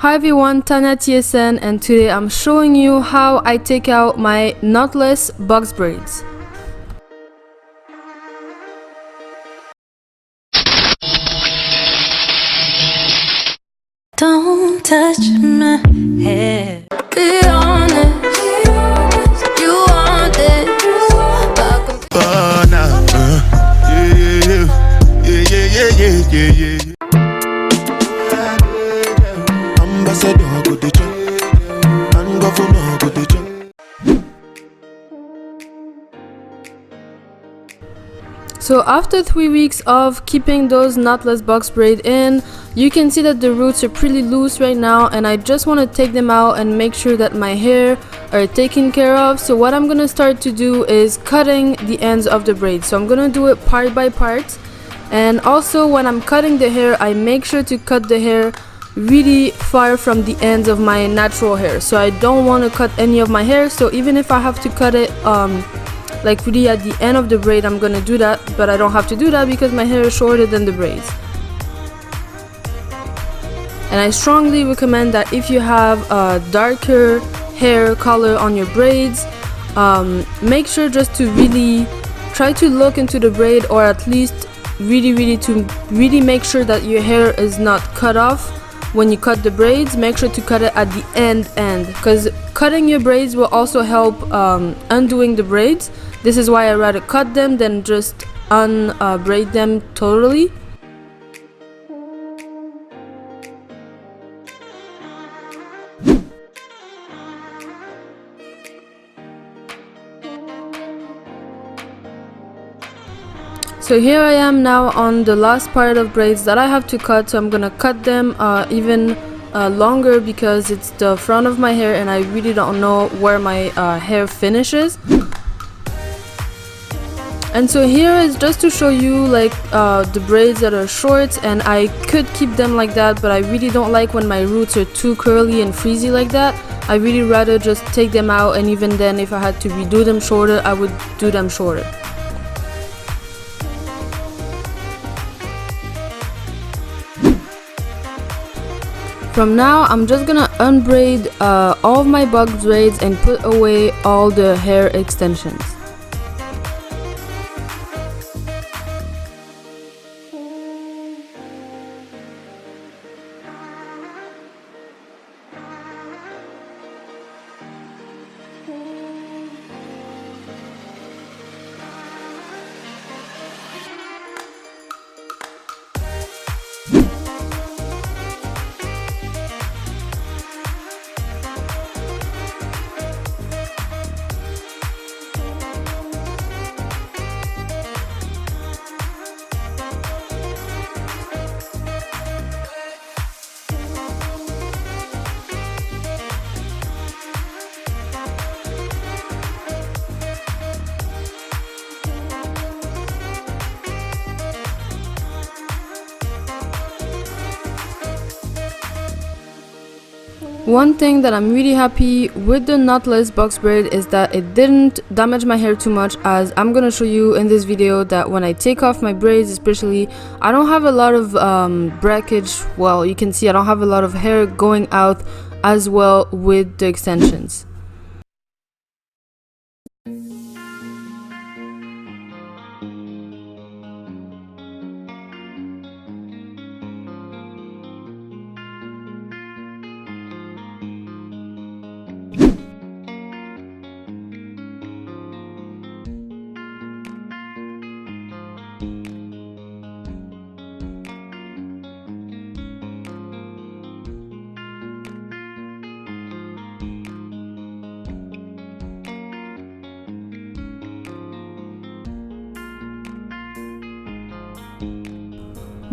Hi everyone, tania.kns, and today I'm showing you how I take out my knotless box braids. Don't touch my hair. Be honest, you want this. Ambassador go dey chop, and governor go dey chop. So after 3 weeks of keeping those knotless box braid in, you can see that the roots are pretty loose right now, and I just want to take them out and make sure that my hair are taken care of. So what I'm gonna start to do is cutting the ends of the braid. So I'm gonna do it part by part, and also when I'm cutting the hair, I make sure to cut the hair really far from the ends of my natural hair. So I don't want to cut any of my hair, so even if I have to cut it like really at the end of the braid, I'm gonna do that, but I don't have to do that because my hair is shorter than the braids. And I strongly recommend that if you have a darker hair color on your braids, make sure just to really try to look into the braid, or at least really make sure that your hair is not cut off. When you cut the braids, make sure to cut it at the end, because cutting your braids will also help undoing the braids. This is why I rather cut them than just unbraid them totally. So here I am now on the last part of braids that I have to cut, so I'm gonna cut them even longer because it's the front of my hair and I really don't know where my hair finishes. And so here is just to show you like the braids that are short, and I could keep them like that, but I really don't like when my roots are too curly and frizzy like that. I really rather just take them out, and even then if I had to redo them shorter, I would do them shorter. From now, I'm just gonna unbraid all of my box braids and put away all the hair extensions. One thing that I'm really happy with the knotless box braid is that it didn't damage my hair too much, as I'm gonna show you in this video that when I take off my braids especially, I don't have a lot of breakage. Well, you can see I don't have a lot of hair going out as well with the extensions.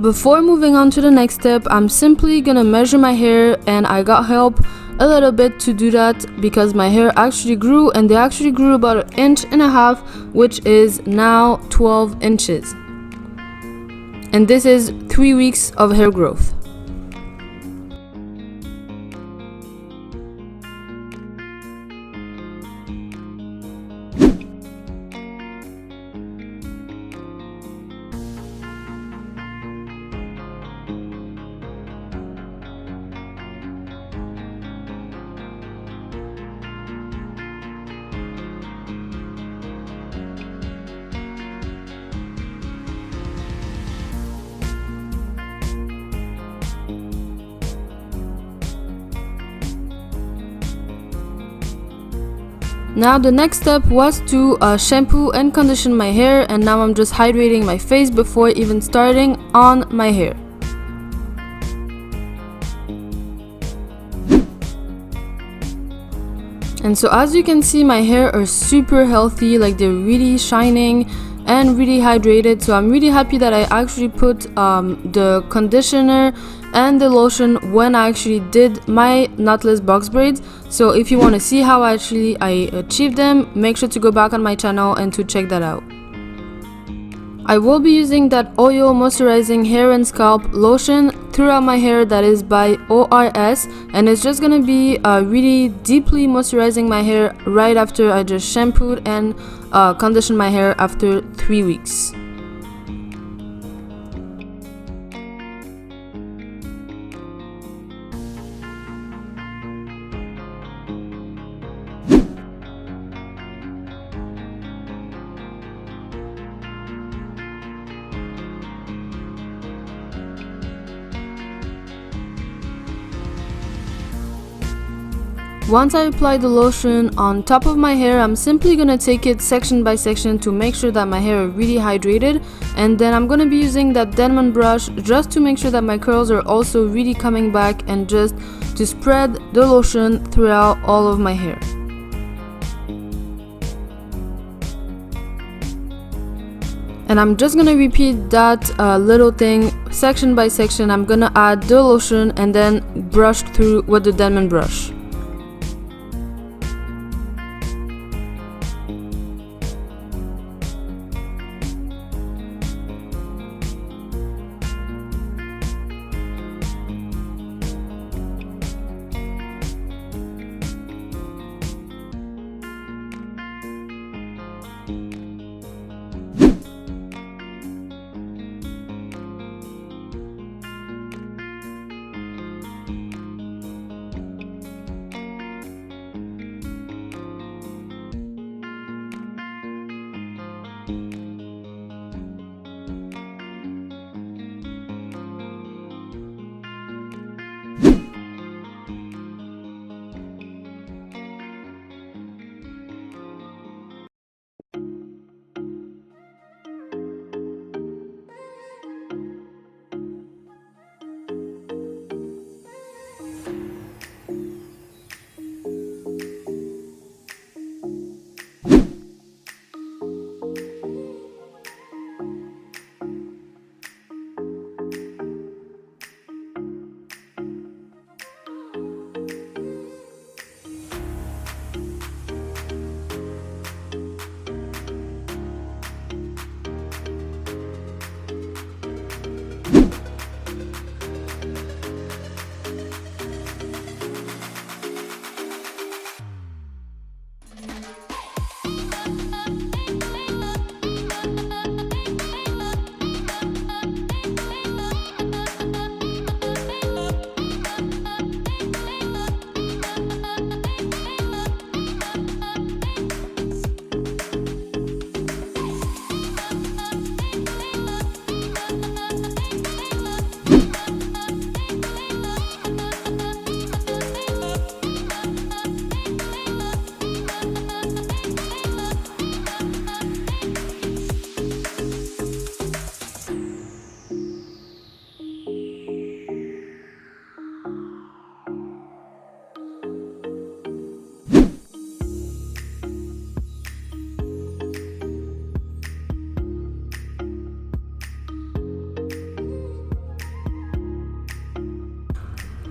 Before moving on to the next step, I'm simply gonna measure my hair, and I got help a little bit to do that because my hair actually grew, and they actually grew about 1.5 inches, which is now 12 inches. And this is 3 weeks of hair growth. Now the next step was to shampoo and condition my hair, and now I'm just hydrating my face before even starting on my hair. And so as you can see, my hair are super healthy, like they're really shining and really hydrated. So I'm really happy that I actually put the conditioner and the lotion when I actually did my knotless box braids. So if you want to see how I achieved them, make sure to go back on my channel and to check that out. I will be using that oil moisturizing hair and scalp lotion throughout my hair, that is by ORS, and it's just gonna be really deeply moisturizing my hair right after I just shampooed and conditioned my hair after 3 weeks. Once I apply the lotion on top of my hair, I'm simply going to take it section by section to make sure that my hair are really hydrated, and then I'm going to be using that diamond brush just to make sure that my curls are also really coming back, and just to spread the lotion throughout all of my hair. And I'm just gonna repeat that little thing section by section. I'm gonna add the lotion and then brush through with the diamond brush.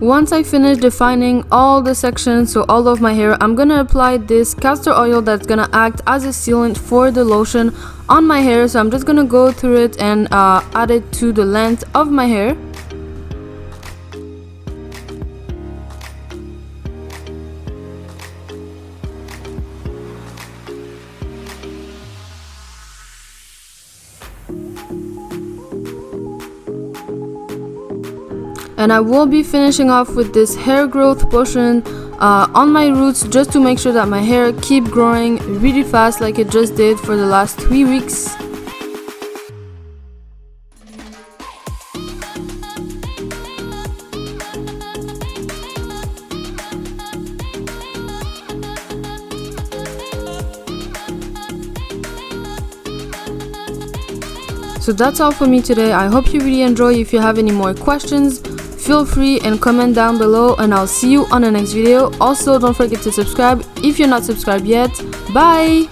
Once I finish defining all the sections, so all of my hair, I'm gonna apply this castor oil that's gonna act as a sealant for the lotion on my hair. So I'm just gonna go through it and add it to the length of my hair. And I will be finishing off with this hair growth potion on my roots, just to make sure that my hair keep growing really fast like it just did for the last 3 weeks. So that's all for me today. I hope you really enjoy. If you have any more questions, feel free and comment down below, and I'll see you on the next video. Also, don't forget to subscribe if you're not subscribed yet. Bye!